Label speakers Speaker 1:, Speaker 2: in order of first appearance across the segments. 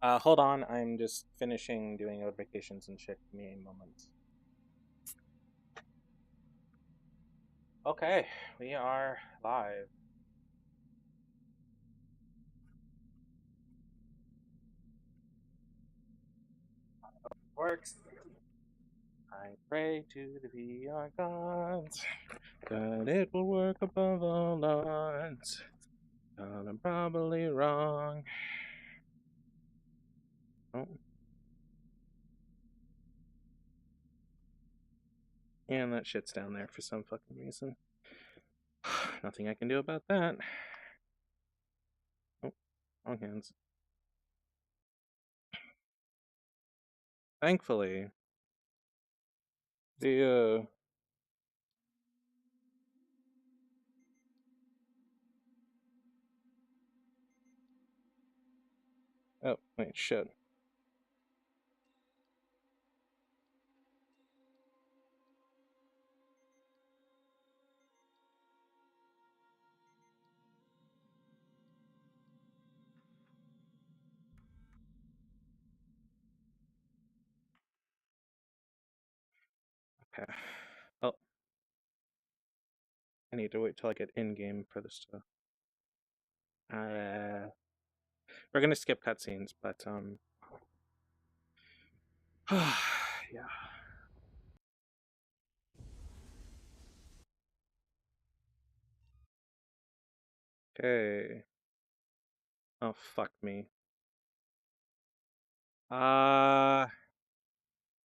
Speaker 1: Hold on, I'm just finishing doing notifications and shit. Give me a moment. Okay, we are live. Works. I pray to the VR gods that it will work above all odds. But I'm probably wrong. Oh. And that shit's down there for some fucking reason. Nothing I can do about that. Oh, wrong hands. Thankfully, the oh wait, shit. Okay. Oh, I need to wait till I get in game for this stuff. We're gonna skip cutscenes, but yeah. Okay. Oh fuck me.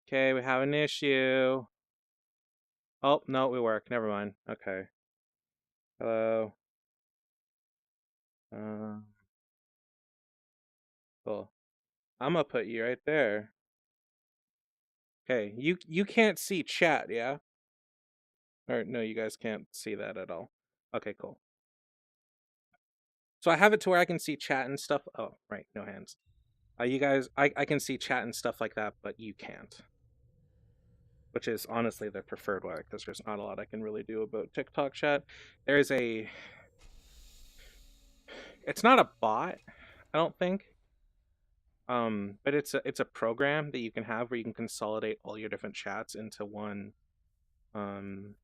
Speaker 1: Okay, we have an issue. Oh no, we work. Never mind. Okay. Hello. Uh, cool. I'm gonna put you right there. Okay, you can't see chat, yeah? Or no, you guys can't see that at all. Okay, cool. So I have it to where I can see chat and stuff. Oh, right, no hands. You guys, I can see chat and stuff like that, but you can't. Which is honestly the preferred way because there's not a lot I can really do about TikTok chat. There's a, it's not a bot, I don't think. But it's a program that you can have where you can consolidate all your different chats um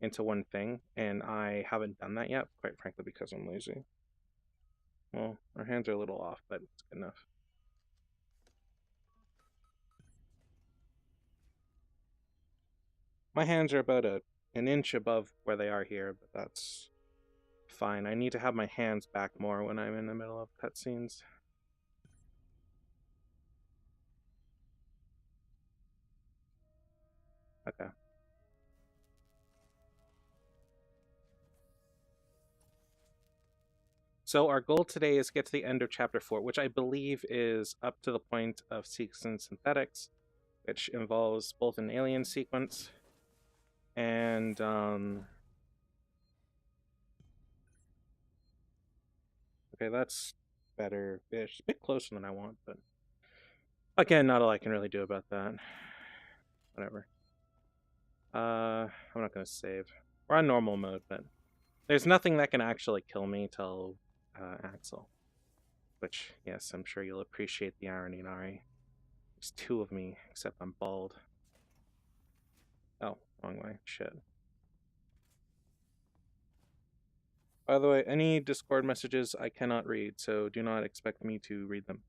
Speaker 1: into one thing, and I haven't done that yet, quite frankly, because I'm lazy. Well, our hands are a little off, but it's good enough. My hands are about an inch above where they are here, but that's fine. I need to have my hands back more when I'm in the middle of cutscenes. Okay. So our goal today is to get to the end of chapter 4, which I believe is up to the point of Seegson Synthetics, which involves both an alien sequence and okay, that's better ish. A bit closer than I want, but again, not all I can really do about that. Whatever. I'm not gonna save. We're on normal mode, but there's nothing that can actually kill me till Axel. Which, yes, I'm sure you'll appreciate the irony, Nari. There's two of me, except I'm bald. Oh, wrong way. Shit. By the way, any Discord messages I cannot read, so do not expect me to read them.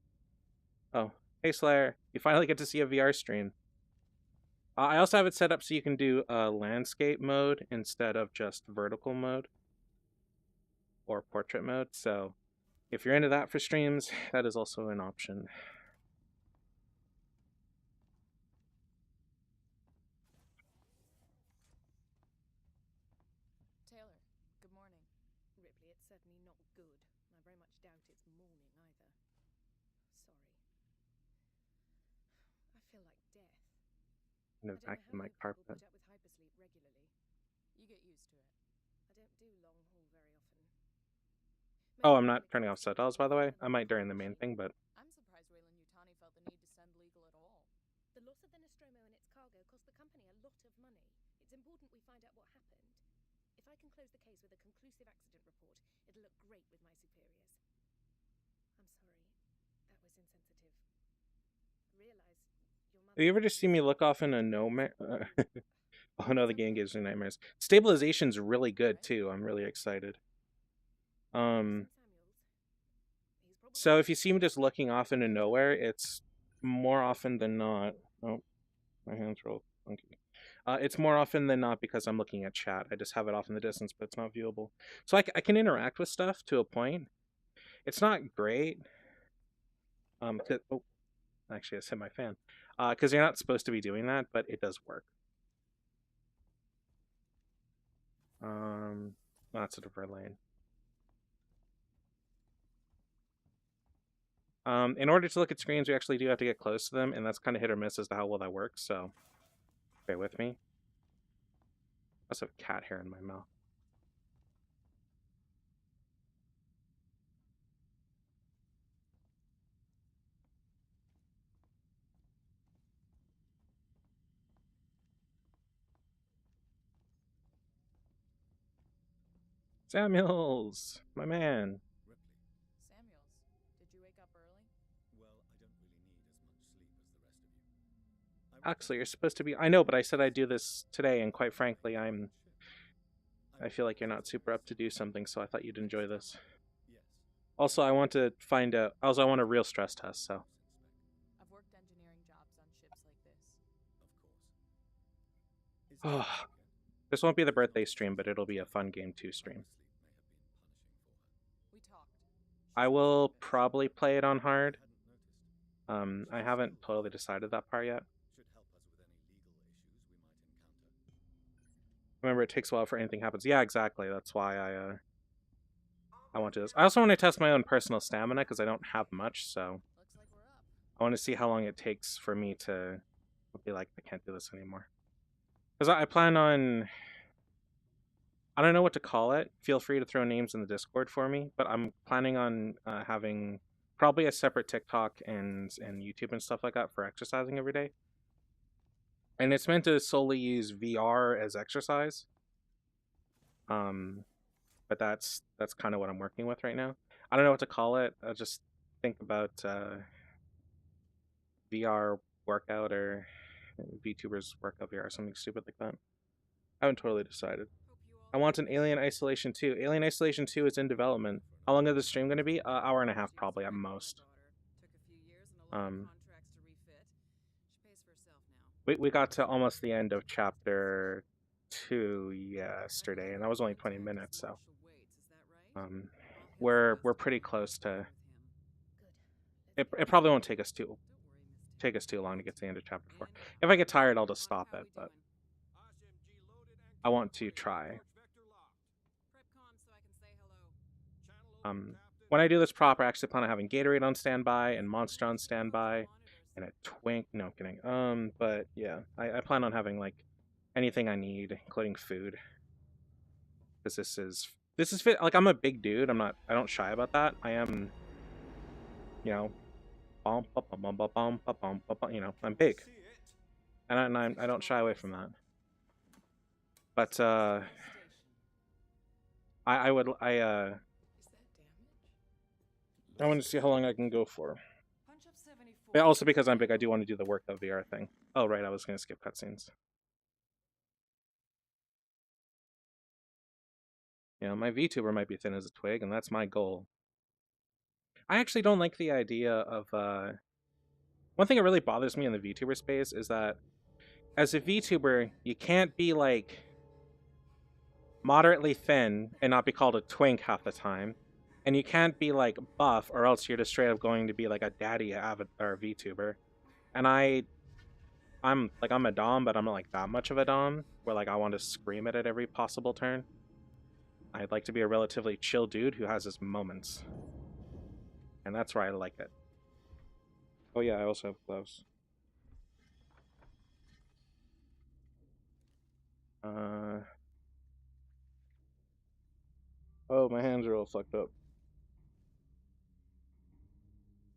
Speaker 1: Oh, hey Slayer, you finally get to see a VR stream. I also have it set up so you can do landscape mode instead of just vertical mode or portrait mode. So if you're into that for streams, that is also an option.
Speaker 2: Taylor, good morning. Ripley, it's certainly not good. I very much doubt it's morning either. Sorry. I feel like death.
Speaker 1: I'm
Speaker 2: I
Speaker 1: gonna
Speaker 2: don't know how
Speaker 1: vacuum my
Speaker 2: you people
Speaker 1: carpet.
Speaker 2: put up with hypersleep regularly. You get used to it. I don't do long haul very often.
Speaker 1: Oh,
Speaker 2: Maybe
Speaker 1: I'm
Speaker 2: it
Speaker 1: not
Speaker 2: only
Speaker 1: turning
Speaker 2: comes
Speaker 1: off
Speaker 2: down to
Speaker 1: subtitles, by the
Speaker 2: being
Speaker 1: way.
Speaker 2: in the
Speaker 1: I
Speaker 2: wrong
Speaker 1: might during the main
Speaker 2: partnership.
Speaker 1: thing, but
Speaker 2: I'm surprised Weyland-Yutani felt the need to send legal at all. The loss of the Nostromo and its cargo cost the company a lot of money. It's important we find out what happened. If I can close the case with a conclusive accident report, it'll look great with my superiors. I'm sorry. realise your mother.
Speaker 1: Have you ever just seen me look off in a oh no, the game gives me nightmares. Stabilization's really good too. I'm really excited. So if you see me just looking off into nowhere, it's more often than not. Oh, my hands are all funky. It's more often than not because I'm looking at chat. I just have it off in the distance, but it's not viewable. So I can interact with stuff to a point. It's not great. Oh, actually, I just hit my fan. Because you're not supposed to be doing that, but it does work. That's a divert lane. In order to look at screens, we actually do have to get close to them, and that's kind of hit or miss as to how well that works, so bear with me. I also have cat hair in my mouth. Samuels, my man.
Speaker 3: Ripley.
Speaker 2: Samuels, did you wake up early?
Speaker 3: Well, I don't really need as much sleep as the rest of you.
Speaker 1: Axel, you're supposed to be. I know, but I said I'd do this today, and quite frankly, I feel like you're not super up to do something, so I thought you'd enjoy this.
Speaker 3: Yes.
Speaker 1: Also, I want to find out. Also, I want a real stress test, so.
Speaker 2: I've worked engineering jobs on ships like this.
Speaker 3: Of course.
Speaker 1: Oh, this won't be the birthday stream, but it'll be a fun game 2 stream.
Speaker 2: We talked.
Speaker 1: I will probably play it on hard. I haven't totally decided that part yet.
Speaker 3: Should help us with any legal issues we might encounter.
Speaker 1: Remember, it takes a while for anything happens. Yeah, exactly. That's why I want to do this. I also want to test my own personal stamina because I don't have much, so
Speaker 2: Looks like we're up.
Speaker 1: I want to see how long it takes for me to be like, I can't do this anymore. Because I plan on... I don't know what to call it. Feel free to throw names in the Discord for me, but I'm planning on having probably a separate TikTok and YouTube and stuff like that for exercising every day. And it's meant to solely use VR as exercise. But that's kind of what I'm working with right now. I don't know what to call it. I'll just think about VR workout or VTubers workout VR or something stupid like that. I haven't totally decided. I want an Alien Isolation 2. Alien Isolation 2 is in development. How long is the stream going to be? Hour and a half probably at most. We got to almost the end of chapter 2 yesterday, and that was only 20 minutes, so we're pretty close to. It probably won't take us too long to get to the end of chapter 4. If I get tired, I'll just stop it, but I want to try. When I do this proper, I actually plan on having Gatorade on standby and Monster on standby and a Twink. No, I'm kidding. But yeah, I plan on having like anything I need, including food. Because this is fit. Like, I'm a big dude. I don't shy about that. I am, you know, you know, I'm big, and I don't shy away from that. But I want to see how long I can go for. But also because I'm big, I do want to do the workout VR thing. Oh right, I was gonna skip cutscenes. Yeah, my VTuber might be thin as a twig, and that's my goal. I actually don't like the idea of one thing that really bothers me in the VTuber space is that as a VTuber, you can't be like moderately thin and not be called a twink half the time. And you can't be like buff or else you're just straight up going to be like a daddy avatar VTuber. And I'm a dom, but I'm not like that much of a dom where like I want to scream it at every possible turn. I'd like to be a relatively chill dude who has his moments. And that's where I like it. Oh yeah, I also have gloves. Oh, my hands are all fucked up.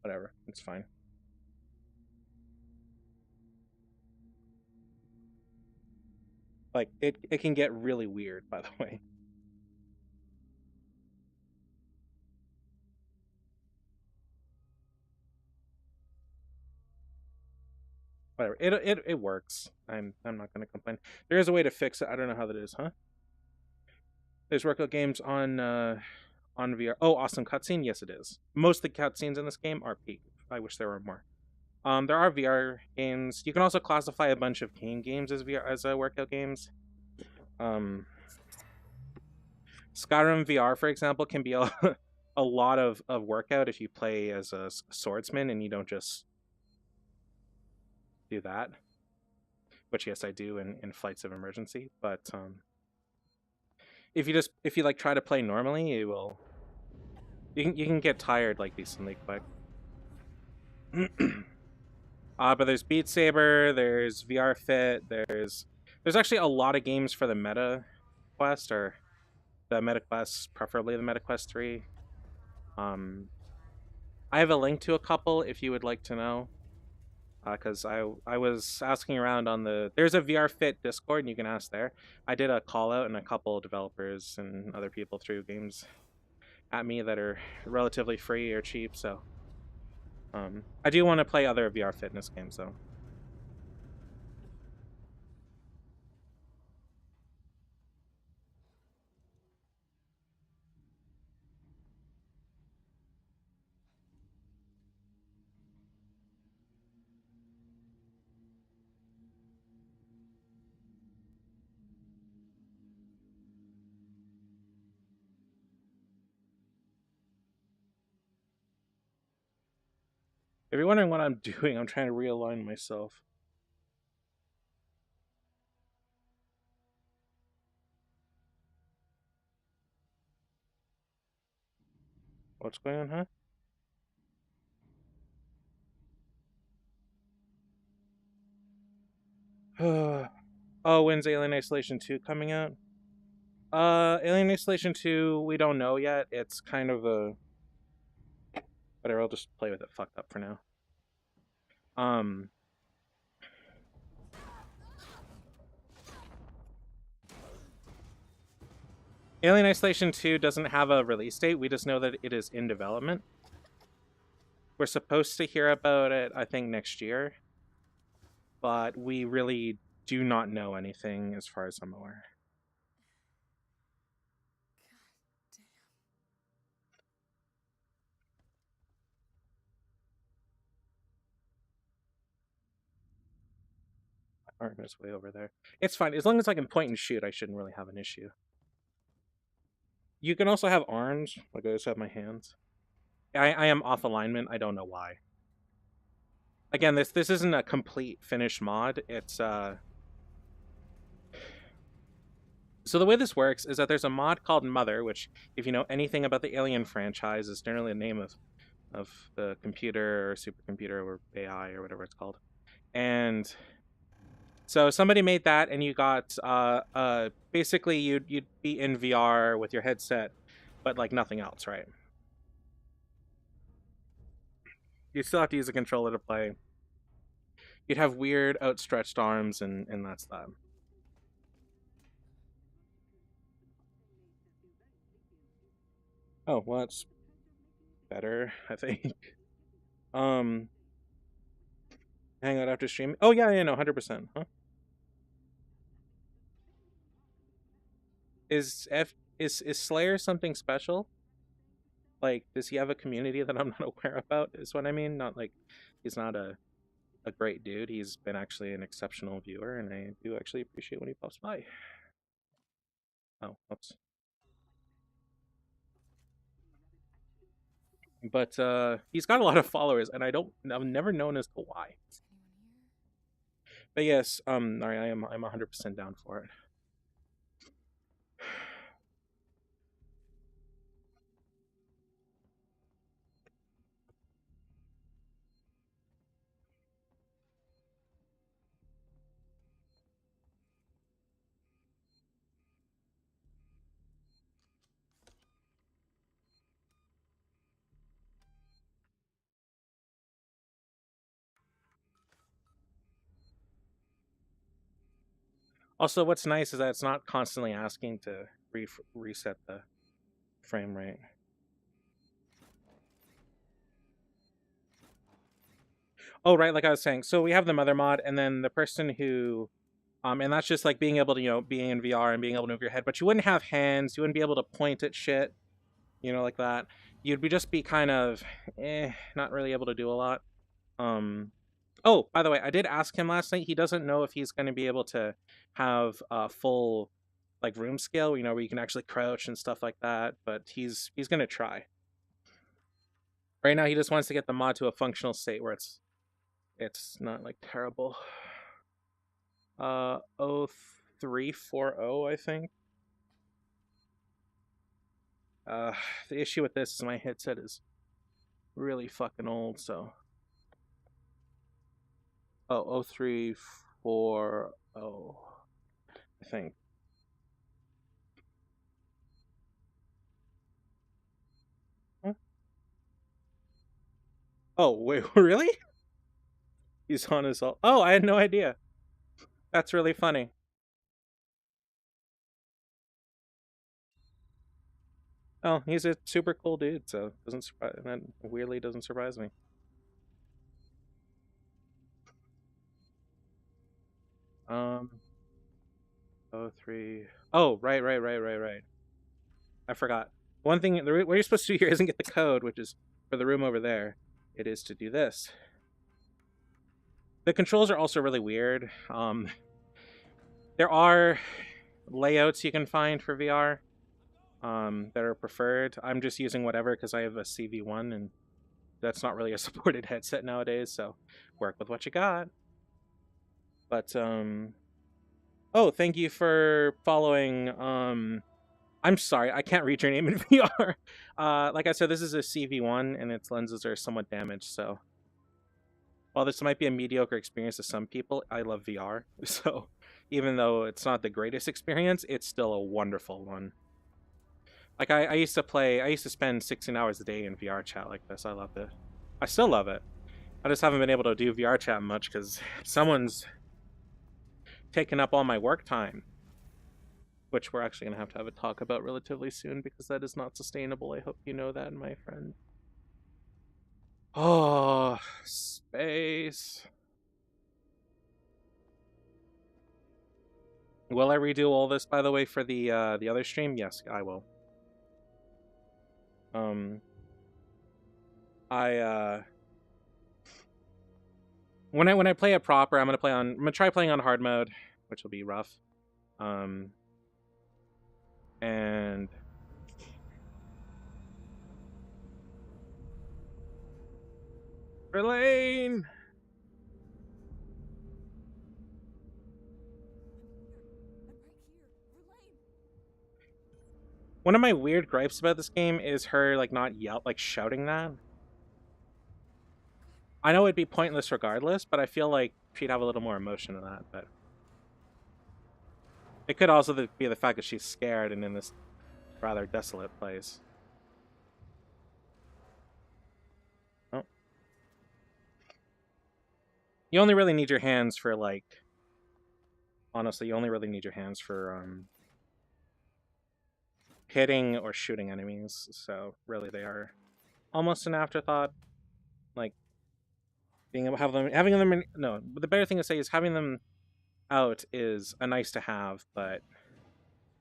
Speaker 1: Whatever, it's fine. Like, it can get really weird, by the way. whatever. It works. I'm not gonna complain. There is a way to fix it. I don't know how that is, huh? There's workout games on VR. Oh, awesome cutscene. Yes, it is. Most of the cutscenes in this game are peak. I wish there were more. There are VR games. You can also classify a bunch of game games as VR as workout games. Skyrim VR, for example, can be a lot of workout if you play as a swordsman and you don't just do that. Which yes, I do in Flights of Emergency, but if you like try to play normally, you can get tired like decently quick. But there's Beat Saber, there's VR Fit, there's actually a lot of games for the Meta Quest, or the Meta Quest, preferably the Meta Quest 3. I have a link to a couple if you would like to know, because I was asking around on there's a VR Fit Discord and you can ask there. I did a call out and a couple of developers and other people threw games at me that are relatively free or cheap, so I do want to play other VR fitness games though. If you're wondering what I'm doing, I'm trying to realign myself. What's going on, huh? Oh, when's Alien Isolation 2 coming out? Alien Isolation 2, we don't know yet. It's kind of a... Whatever, I'll just play with it fucked up for now. Alien Isolation 2 doesn't have a release date. We just know that it is in development. We're supposed to hear about it, I think, next year. But we really do not know anything as far as I'm aware. Artemis way over there. It's fine. As long as I can point and shoot, I shouldn't really have an issue. You can also have arms. Like I just have my hands. I am off alignment. I don't know why. Again, this isn't a complete finished mod. It's So the way this works is that there's a mod called Mother, which, if you know anything about the Alien franchise, is generally the name of the computer or supercomputer or AI or whatever it's called. And so somebody made that, and you got basically you'd be in VR with your headset, but like nothing else, right? You still have to use a controller to play. You'd have weird outstretched arms, and that's that. Oh, well, that's better, I think. Hang out after streaming. Oh yeah, no, 100%. Huh? Is Slayer something special? Like, does he have a community that I'm not aware about? Is what I mean. Not like he's not a great dude. He's been actually an exceptional viewer, and I do actually appreciate when he pops by. Oh, oops. But he's got a lot of followers, and I've never known as to why. But yes, I'm 100% down for it. Also, what's nice is that it's not constantly asking to reset the frame rate. Oh, right, like I was saying. So we have the mother mod, and then the person who, and that's just like being able to, being in VR and being able to move your head, but you wouldn't have hands. You wouldn't be able to point at shit, like that. You'd just be kind of, not really able to do a lot. Oh, by the way, I did ask him last night. He doesn't know if he's going to be able to have full, like, room scale, where you can actually crouch and stuff like that. But he's going to try. Right now, he just wants to get the mod to a functional state where it's not like terrible. 0340, I think. The issue with this is my headset is really fucking old, so. Oh, 0340, I think. Huh? Oh, wait, really? He's on his own. Oh, I had no idea. That's really funny. Oh, he's a super cool dude, so doesn't surprise. That weirdly doesn't surprise me. Um, 03. Oh, right. I forgot. One thing, what you're supposed to do here isn't get the code, which is for the room over there. It is to do this. The controls are also really weird. There are layouts you can find for VR that are preferred. I'm just using whatever because I have a CV1 and that's not really a supported headset nowadays, so work with what you got. But oh, thank you for following. I'm sorry, I can't read your name in VR. Like I said, this is a CV1 and its lenses are somewhat damaged, so while this might be a mediocre experience to some people, I love VR. So even though it's not the greatest experience, it's still a wonderful one. Like I used to spend 16 hours a day in VR chat like this. I loved it. I still love it. I just haven't been able to do VR chat much because someone's taken up all my work time, which we're actually going to have a talk about relatively soon because that is not sustainable. I hope you know that, my friend. Oh, space. Will I redo all this, by the way, for the other stream? Yes, I will. When I play it proper, I'm gonna try playing on hard mode, which will be rough. And Verlaine! One of my weird gripes about this game is her not shouting that. I know it'd be pointless regardless, but I feel like she'd have a little more emotion in that. But it could also be the fact that she's scared and in this rather desolate place. Oh. You only really need your hands for honestly, you only really need your hands for hitting or shooting enemies. So really, they are almost an afterthought. Like being able to have them, having them. No, but the better thing to say is having them out is a nice to have, but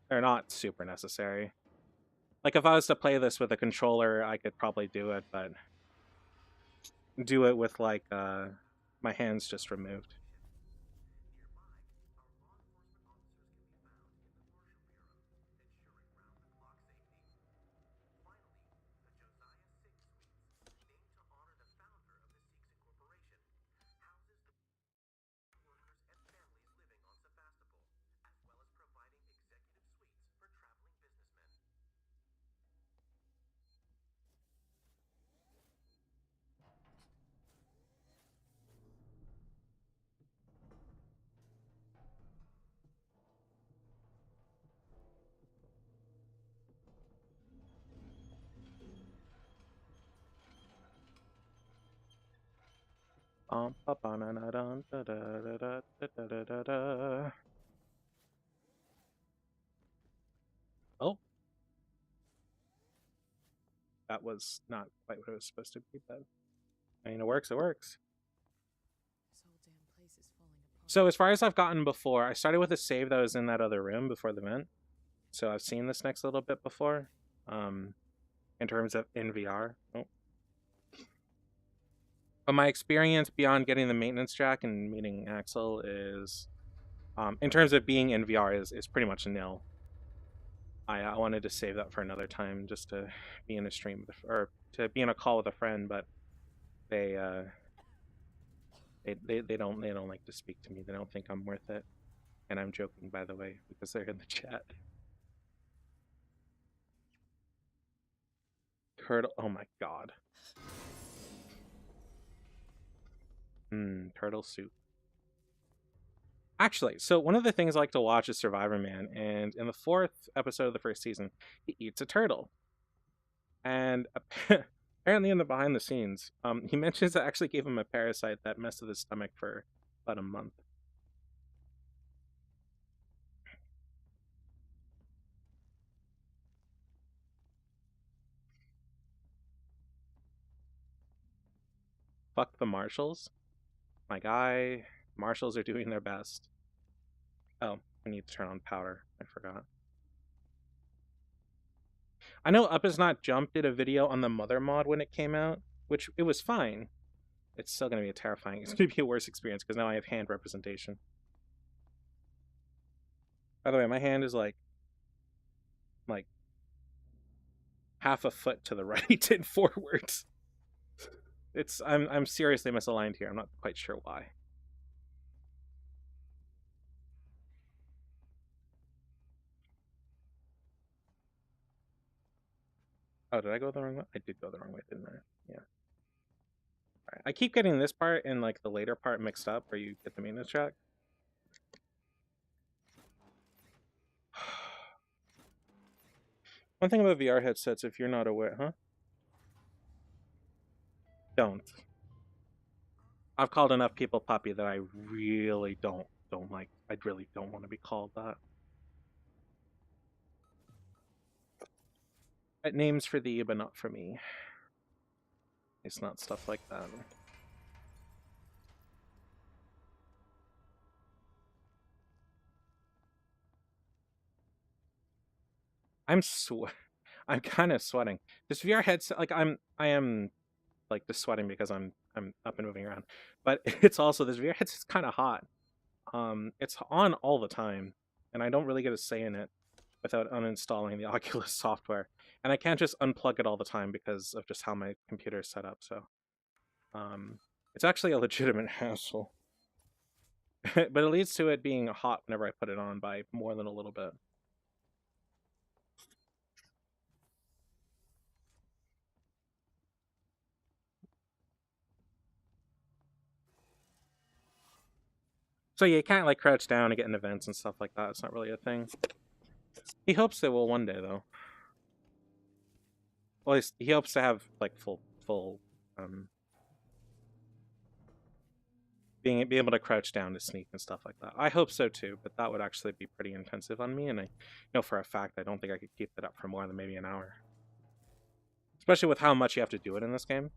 Speaker 1: they're not super necessary. Like if I was to play this with a controller, I could probably do it, but do it with my hands just removed. Oh, that was not quite what it was supposed to be, but I mean, it works. It works. So as far as I've gotten before, I started with a save that was in that other room before the vent. So I've seen this next little bit before. In terms of in VR. Oh. But my experience beyond getting the maintenance jack and meeting Axel is, in terms of being in VR, is pretty much nil. I wanted to save that for another time, just to be in a stream or to be in a call with a friend, but they don't like to speak to me. They don't think I'm worth it, and I'm joking, by the way, because they're in the chat. Turtle. Oh my god. Turtle soup. Actually, so one of the things I like to watch is Survivor Man, and in the 4th episode of the 1st season, he eats a turtle. And apparently in the behind the scenes, he mentions it actually gave him a parasite that messed with his stomach for about a month. Fuck the marshals. My guy, marshals are doing their best. Oh, I need to turn on powder. I forgot. I know Up Is Not Jump did a video on the Mother mod when it came out, which it was fine. It's still going to be terrifying. It's going to be a worse experience because now I have hand representation. By the way, my hand is like half a foot to the right and forwards. I'm seriously misaligned here. I'm not quite sure why. Oh, did I go the wrong way? I did go the wrong way, didn't I? Yeah. All right. I keep getting this part and like the later part mixed up where you get the maintenance track. One thing about VR headsets, if you're not aware, huh? Don't. I've called enough people puppy that I really don't like. I really don't want to be called that. Names for thee, but not for me. It's not stuff like that. I'm kind of sweating. This VR headset, like I am like just sweating because I'm up and moving around. But it's also, this VR headset's kind of hot. It's on all the time, and I don't really get a say in it without uninstalling the Oculus software. And I can't just unplug it all the time because of just how my computer is set up. So, it's actually a legitimate hassle. But it leads to it being hot whenever I put it on by more than a little bit. So yeah, you can't like crouch down to get in events and stuff like that. It's not really a thing. He hopes they will one day, though. Well, he hopes to have like full be able to crouch down to sneak and stuff like that. I hope so too, but that would actually be pretty intensive on me, and I know for a fact I don't think I could keep it up for more than maybe an hour. Especially with how much you have to do it in this game.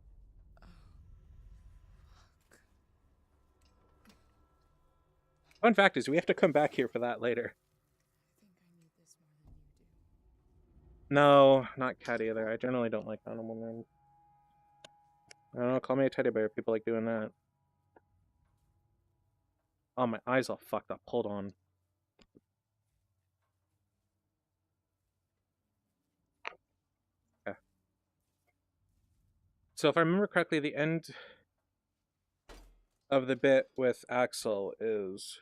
Speaker 1: Fun fact is, we have to come back here for that later. No, not cat either. I generally don't like animal names. I don't know, call me a teddy bear. People like doing that. Oh, my eyes all fucked up. Hold on. Okay. So if I remember correctly, the end of the bit with Axel is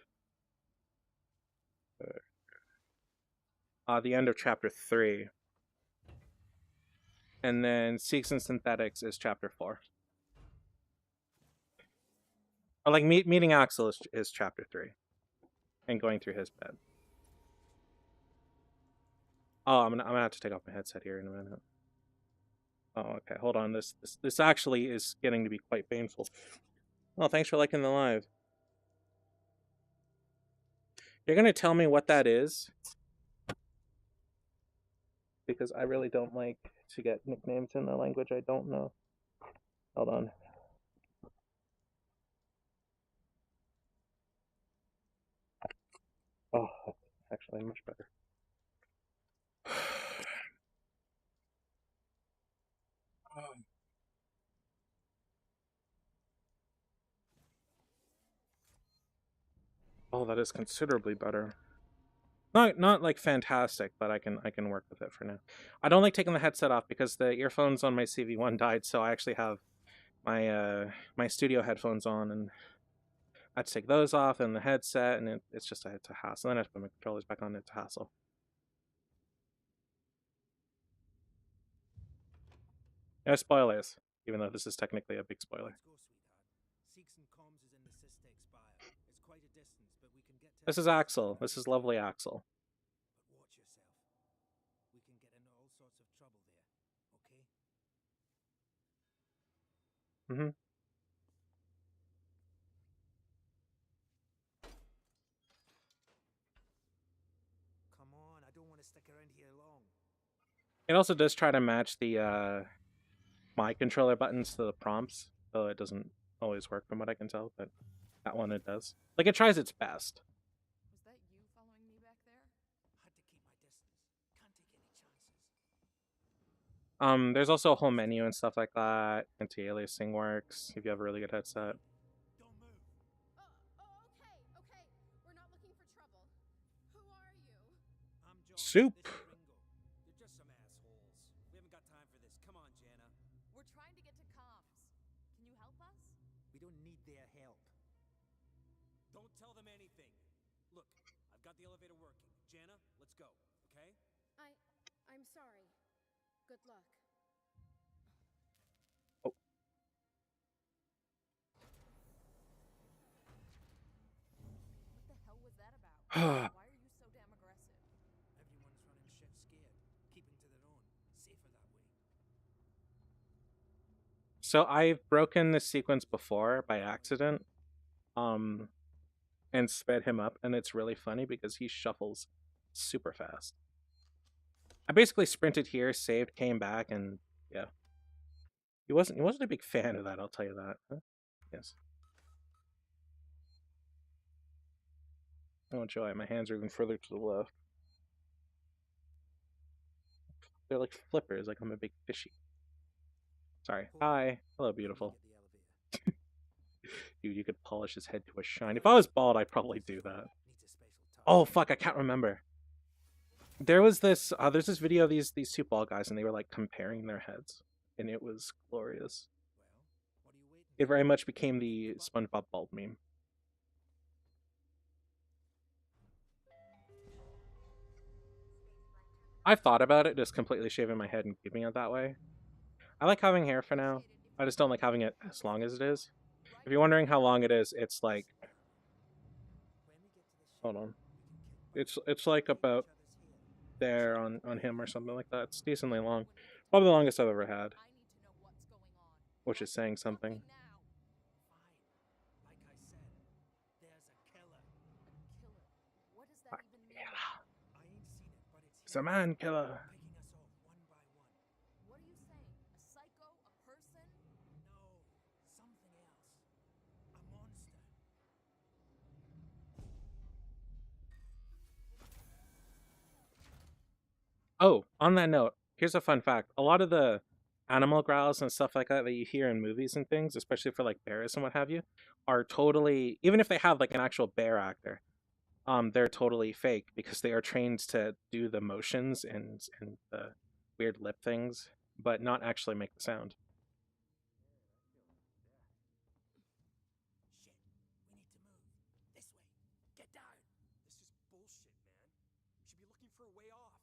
Speaker 1: the end of chapter 3. And then Seeks and Synthetics is chapter 4. Or like meeting Axel is chapter 3. And going through his bed. Oh, I'm gonna have to take off my headset here in a minute. Oh, okay. Hold on. This actually is getting to be quite painful. Oh, thanks for liking the live. You're gonna tell me what that is? Because I really don't like to get nicknames in a language I don't know. Hold on. actually, much better. Oh, that is considerably better. Not like fantastic, but I can work with it for now. I don't like taking the headset off because the earphones on my CV1 died, so I actually have my my studio headphones on, and I had to take those off and the headset, and it's just a hassle. And then I have to put my controllers back on. It's a hassle. No spoilers, even though this is technically a big spoiler. This is Axel. This is lovely Axel.
Speaker 3: But watch yourself. We can get into all sorts of trouble there, okay?
Speaker 1: Mm-hmm.
Speaker 3: Come on, I don't want to stick around here long.
Speaker 1: It also does try to match the my controller buttons to the prompts, though it doesn't always work from what I can tell, but that one it does. Like, it tries its best.
Speaker 2: Was that you following me back there?
Speaker 3: Had to keep my distance. Can't take any chances.
Speaker 1: There's also a whole menu and stuff like that. Anti-aliasing works if you have a really good headset.
Speaker 3: Don't move.
Speaker 2: Okay. We're not looking for trouble. Who are you?
Speaker 3: I'm John.
Speaker 1: Soup.
Speaker 3: This is Ringo. You're just some assholes. We haven't got time for this. Come on, Jana.
Speaker 2: We're trying to get to comms. Can you help us?
Speaker 3: We don't need their help. Don't tell them anything. Look, I've got the elevator working. Jana, let's go, okay?
Speaker 2: I'm sorry. Good luck. What the hell was that about? Why are you so damn aggressive?
Speaker 3: Everyone's running shit scared. Keeping to their own. Safer that way.
Speaker 1: So I've broken this sequence before by accident, and sped him up, and it's really funny because he shuffles super fast. I basically sprinted here, saved, came back, and yeah. He wasn't a big fan of that, I'll tell you that. Huh? Yes. Oh joy, my hands are even further to the left. They're like flippers, like I'm a big fishy. Sorry. Hi. Hello, beautiful. Dude, you could polish his head to a shine. If I was bald, I'd probably do that. Oh fuck, I can't remember. There was this there's this video of these two bald guys, and they were like comparing their heads, and it was glorious. It very much became the SpongeBob bald meme. I've thought about it, just completely shaving my head and keeping it that way. I like having hair for now. I just don't like having it as long as it is. If you're wondering how long it is, it's like... Hold on. It's like about there on him or something like that. It's decently long. Probably the longest I've ever had. Which is saying something. It's a man killer.
Speaker 2: What are you saying? A psycho? A person?
Speaker 3: No, something else. A monster.
Speaker 1: Oh, on that note, here's a fun fact. A lot of the animal growls and stuff like that that you hear in movies and things, especially for like bears and what have you, are totally, even if they have like an actual bear actor, they're totally fake because they are trained to do the motions and the weird lip things, but not actually make the sound.
Speaker 3: Shit, we need to move. This way. Get down. This is bullshit, man. You should be looking for a way off.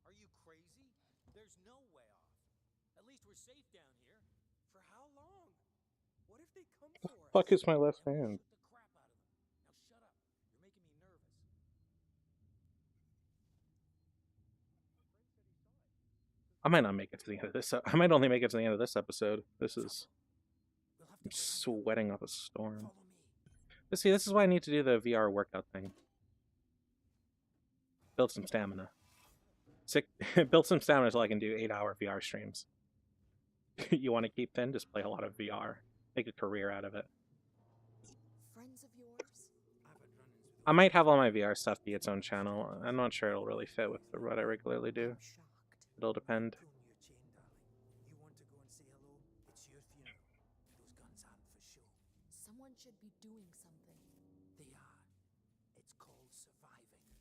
Speaker 3: Are you crazy? There's no way off. At least we're safe down here. For how long? What if they come for us?
Speaker 1: Fuck is my left hand?
Speaker 3: Shoot the crap out of them. Now shut up. You're making me nervous.
Speaker 1: I might not make it to the end of this. I might only make it to the end of this episode. This is...
Speaker 3: We'll have to
Speaker 1: I'm
Speaker 3: go
Speaker 1: sweating up a storm.
Speaker 3: Follow me.
Speaker 1: But see, this is why I need to do the VR workout thing. Build some stamina. Build some stamina so I can do 8-hour VR streams. You want to keep thin? Just play a lot of VR. Make a career out of it.
Speaker 2: Friends of yours?
Speaker 3: I've had run-ins with
Speaker 1: I might have all my VR stuff be its own channel. I'm not sure it'll really fit with what I regularly do.
Speaker 3: I'm shocked.
Speaker 1: It'll depend.
Speaker 3: Pull me your chain, darling. You want to go and say hello? It's your funeral. Those guns aren't for show.
Speaker 2: Someone should be doing something.
Speaker 3: They are. It's called surviving.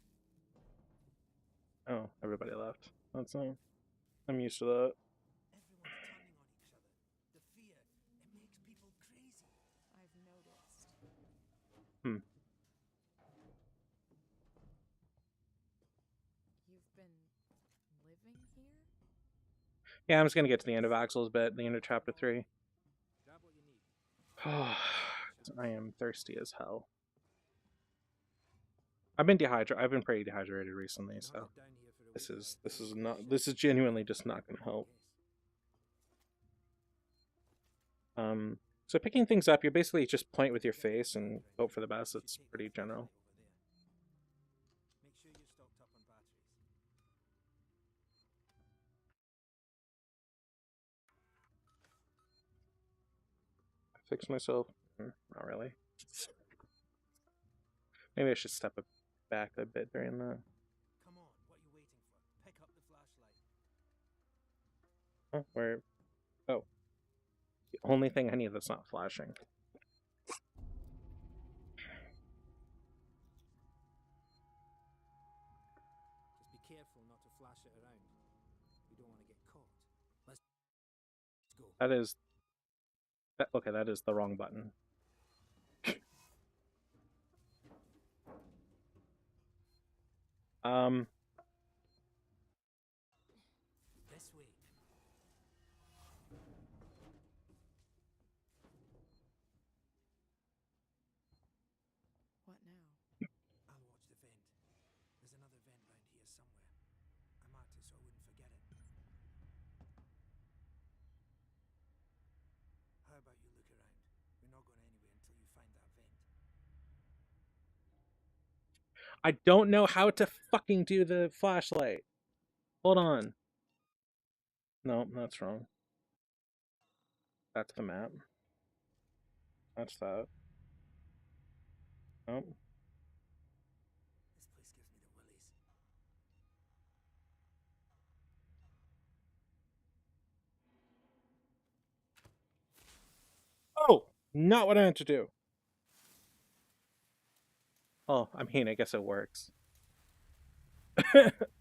Speaker 1: Oh, everybody left. That's I'm used to that.
Speaker 3: Everyone's turning on each other. The fear, it makes people crazy.
Speaker 2: I've noticed.
Speaker 1: Hmm.
Speaker 2: You've been living here?
Speaker 1: Yeah, I'm just gonna get to the end of Axel's bit, the end of chapter 3.
Speaker 3: Grab what you need.
Speaker 1: I am thirsty as hell. I've been pretty dehydrated recently, so
Speaker 3: Not down here for a week.
Speaker 1: this is genuinely just not gonna help. So picking things up, you basically just point with your face and hope for the best. It's pretty general.
Speaker 3: Make sure you're stocked up on batteries.
Speaker 1: Fix myself? Not really. Maybe I should step back a bit during that.
Speaker 3: Come on, what are you waiting for? Pick up the flashlight.
Speaker 1: Oh, where? Oh. The only thing I need that's not flashing.
Speaker 3: Just be careful not to flash it around. We don't want to get caught. Let's go.
Speaker 1: That is... okay, that is the wrong button.
Speaker 3: This way.
Speaker 2: What now?
Speaker 3: I'll watch the vent. There's another vent round here somewhere. I marked it so I wouldn't forget it. How about you look around? We're not going anywhere until you find that vent.
Speaker 1: I don't know how to fucking do the flashlight. Hold on. No, that's wrong. That's the map. That's that. Nope.
Speaker 3: This place gives me the willies.
Speaker 1: Oh! Not what I meant to do. Oh, I mean, I guess it works.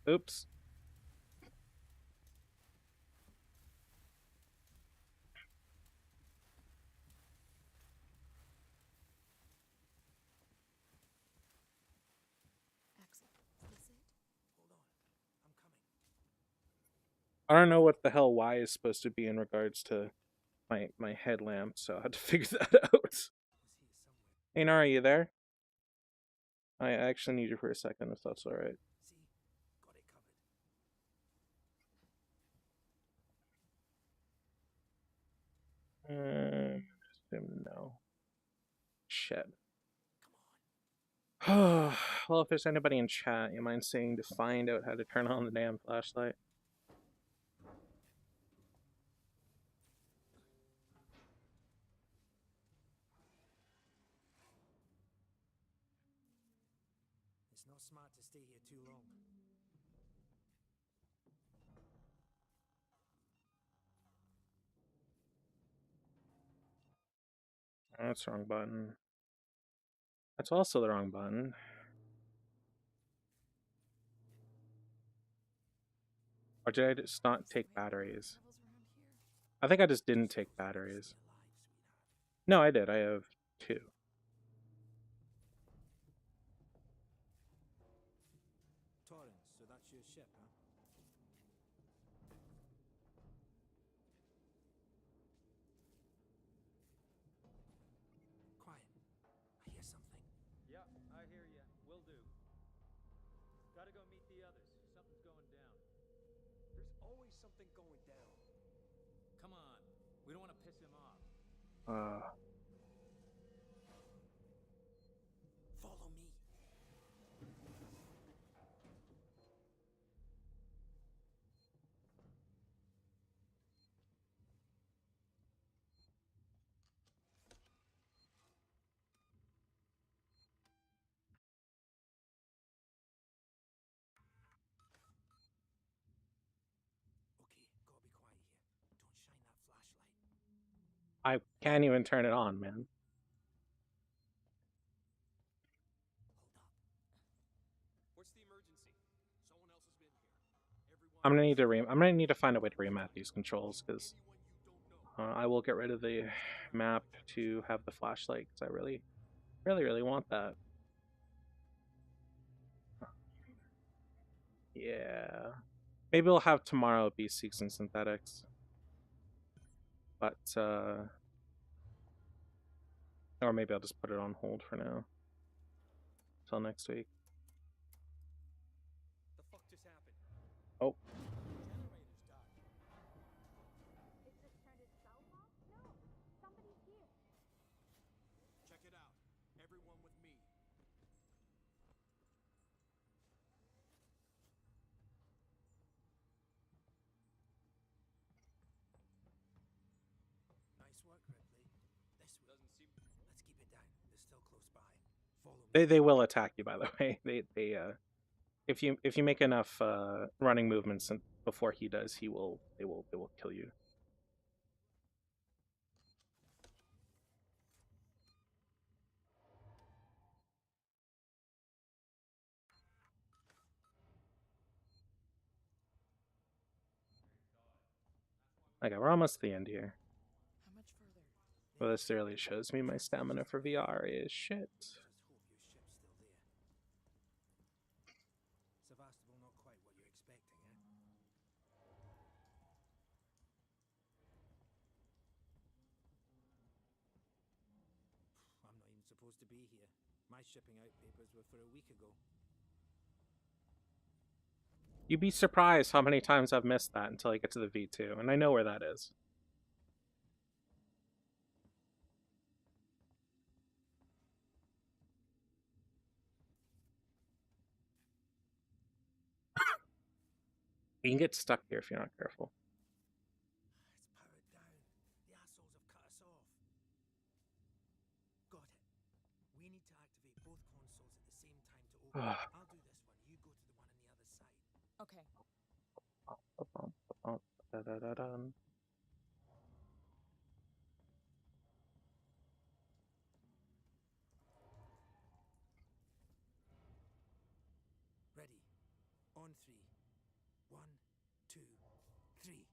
Speaker 1: Oops.
Speaker 2: Axel, is this it?
Speaker 3: Hold on. I'm coming.
Speaker 1: I don't know what the hell Y is supposed to be in regards to my headlamp, so I had to figure that out.
Speaker 3: It was here somewhere.
Speaker 1: Hey, Nara, are you there? I actually need you for a second, if that's alright.
Speaker 3: See? Got it covered.
Speaker 1: No. Shit.
Speaker 3: Come on.
Speaker 1: Well, if there's anybody in chat, you mind saying to find out how to turn on the damn flashlight?
Speaker 3: It's not smart to stay here too long.
Speaker 1: Oh, that's the wrong button. That's also the wrong button. Or did I just not take batteries?
Speaker 2: Levels around here?
Speaker 1: I think I just didn't take batteries.
Speaker 3: Stay alive, sweetheart.
Speaker 1: No, I did. I have 2.
Speaker 3: Torrance, so that's your ship, huh? Quiet. I hear something.
Speaker 4: Yeah, I hear you. Will do. Gotta go meet the others. Something's going down.
Speaker 3: There's always something going down.
Speaker 4: Come on. We don't want to piss him off.
Speaker 3: Follow me.
Speaker 1: I can't even turn it on, man.
Speaker 3: What's the emergency? Someone else has been here. Everyone
Speaker 1: I'm gonna need to find a way to remap these controls because I will get rid of the map to have the flashlight because I really want that. Yeah, maybe we'll have tomorrow be Seeks and Synthetics, but or maybe I'll just put it on hold for now till next week.
Speaker 3: The fuck just happened?
Speaker 1: Oh.
Speaker 3: Generators died.
Speaker 2: It just turned itself off? No, somebody's here.
Speaker 3: Check it out. Everyone with me. Nice work, Ripley. This doesn't seem. Let's keep it down. They're still close by. Follow me.
Speaker 1: They will attack you, by the way. They if you make enough running movements and before he does, they will kill you. Okay, we're almost to the end here.
Speaker 3: How much further?
Speaker 1: Well, this really shows me my stamina for VR is shit.
Speaker 3: Just hope your ship's still there. Sevastopol, not quite what you're expecting, eh? I'm not even supposed to be here. My shipping out papers were for a week ago.
Speaker 1: You'd be surprised how many times I've missed that until I get to the V2, and I know where that is. You can get stuck here if you're not careful.
Speaker 3: It's powered down. The assholes have cut us off. Got it. We need to activate both consoles at the same time to open. I'll do this one. You go to the one on the other side.
Speaker 2: Okay.
Speaker 1: Da-da-da-dun.
Speaker 3: Ready. On three. 1, 2, 3.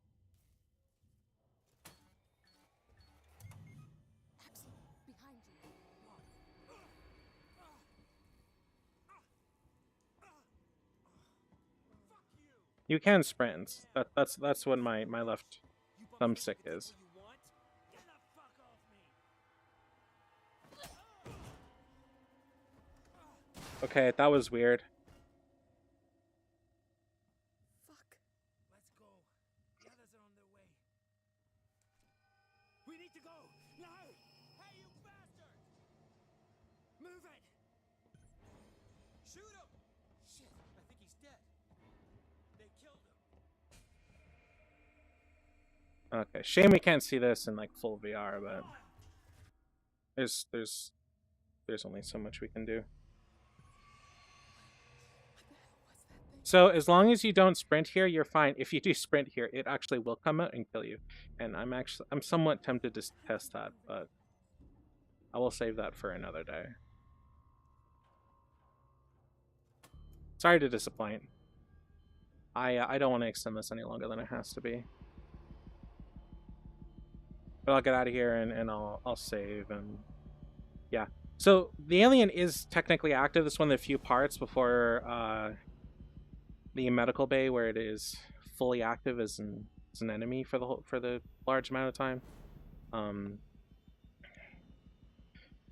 Speaker 2: Pepsi, behind you.
Speaker 3: Fuck you!
Speaker 1: You can sprint. That's what my left
Speaker 3: You bum
Speaker 1: thumbstick
Speaker 3: get
Speaker 1: is.
Speaker 3: what you want? Get the fuck off me!
Speaker 1: Okay, that was weird.
Speaker 2: Fuck.
Speaker 3: Let's go. The others are on their way. We need to go now! Hey, you bastard! Move it! Shoot him! Shit, I think he's dead. They killed him.
Speaker 1: Okay, shame we can't see this in like full VR, but there's only so much we can do. So as long as you don't sprint here, you're fine. If you do sprint here, it actually will come out and kill you. And I'm somewhat tempted to test that, but I will save that for another day. Sorry to disappoint. I don't want to extend this any longer than it has to be. But I'll get out of here and I'll save and yeah. So the alien is technically active. This is one of the few parts before the medical bay where it is fully active as an enemy for the large amount of time.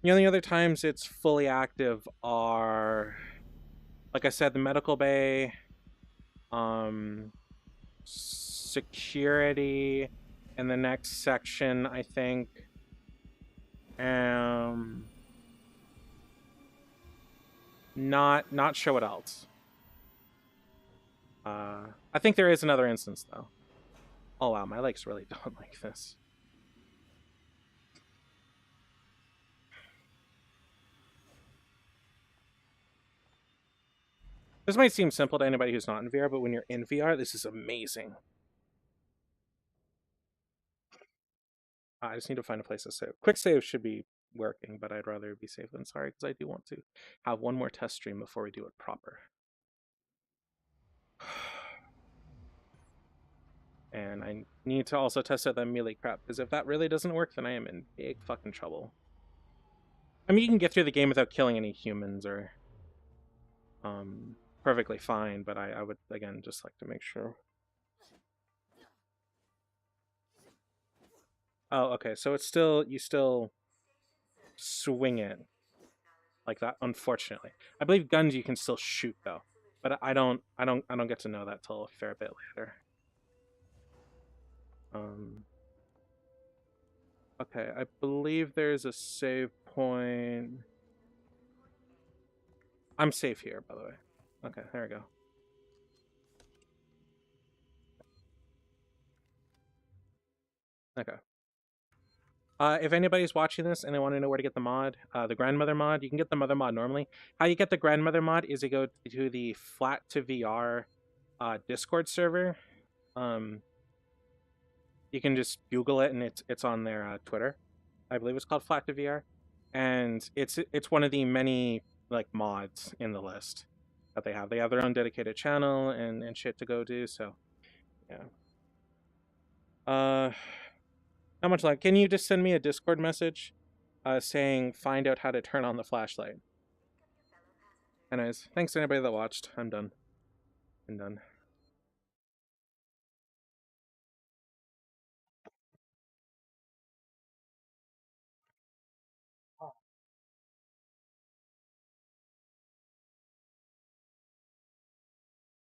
Speaker 1: The only other times it's fully active are, like I said, the medical bay, security in the next section, I think. Not sure what else. I think there is another instance though. Oh wow, my legs really don't like this. This might seem simple to anybody who's not in VR, but when you're in VR, this is amazing. I just need to find a place to save. Quick save should be working, but I'd rather be safe than sorry because I do want to have one more test stream before we do it proper. And I need to also test out that melee crap, because if that really doesn't work, then I am in big fucking trouble. I mean, you can get through the game without killing any humans, or perfectly fine, but I would, again, just like to make sure. Oh, okay, so it's still, you still swing it like that, unfortunately. I believe guns you can still shoot, though, but I don't get to know that till a fair bit later. Okay, I believe there's a save point. I'm safe here, by the way. Okay, there we go. Okay. If anybody's watching this and they want to know where to get the mod, the grandmother mod, you can get the mother mod normally. How you get the grandmother mod is you go to the Flat to VR Discord server. You can just Google it, and it's on their Twitter. I believe it's called Flat to VR, and it's one of the many like mods in the list that they have. They have their own dedicated channel and shit to go do. So, yeah. How much like? Can you just send me a Discord message, saying find out how to turn on the flashlight? Anyways, thanks to anybody that watched. I'm done.